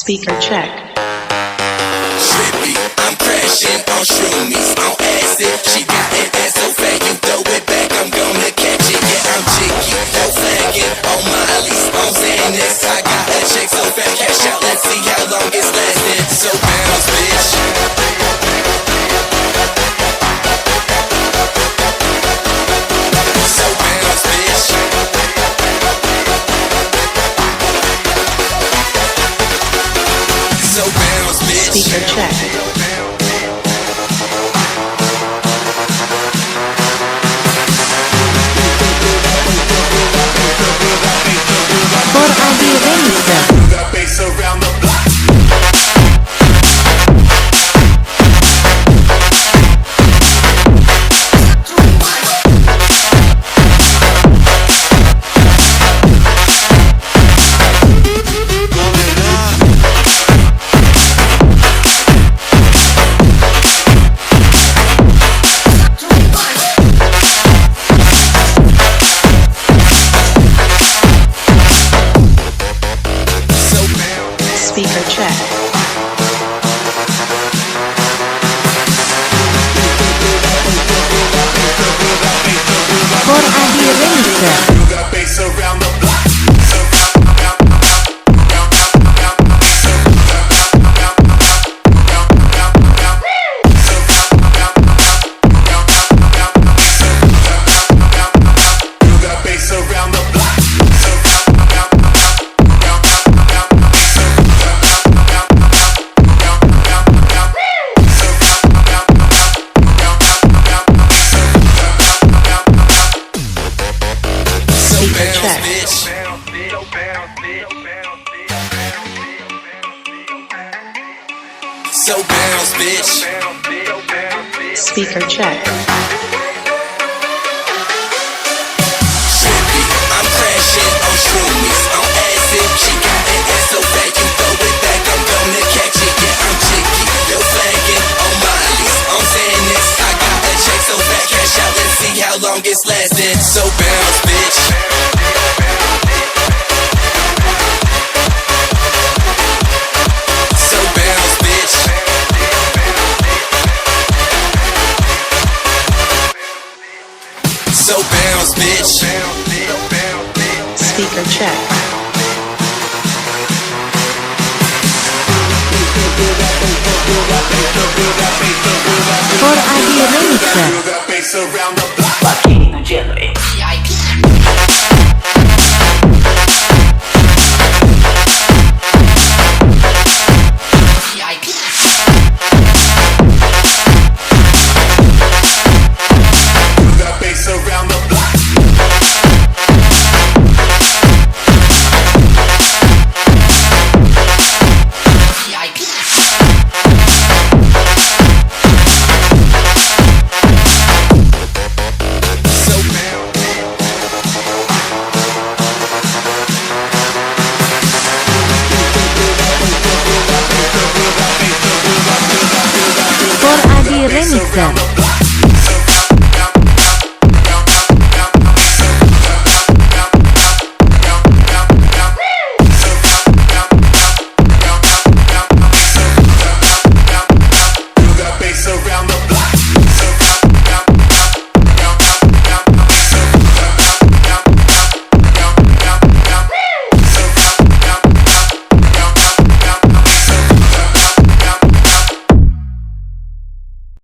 Speaker check. Trippy, I'm crashing on shroomies, on acid. She got an ass so fat, you throw it back, I'm gonna catch it. Yeah, I'm chicky, no flagging, on Miley's, on Xanax. I got a check so fat, cash out, let's see how long it's lasting. So bounce, bitch. So bounce, bitch. So bounce, bitch. Speaker check. For Adi That bass around the block. Speaker check. For Adi Remix. That bass around the block. So bounce, bitch. Speaker check. Trippy, I'm crashing on shroomies, on acid. She got an ass so fat, you throw it back, I'm gonna catch it. Yeah, I'm chicky, no flagging, on Miley's, on Xanax. I got a check so fat, cash out, let's see how long it's lasting. So bounce, bitch. So bounce, bitch. So bounce, bitch. Speaker check. For Adi Remix. That bass around the block. Aqui no gelo, That bass around the block. For Adi Remix.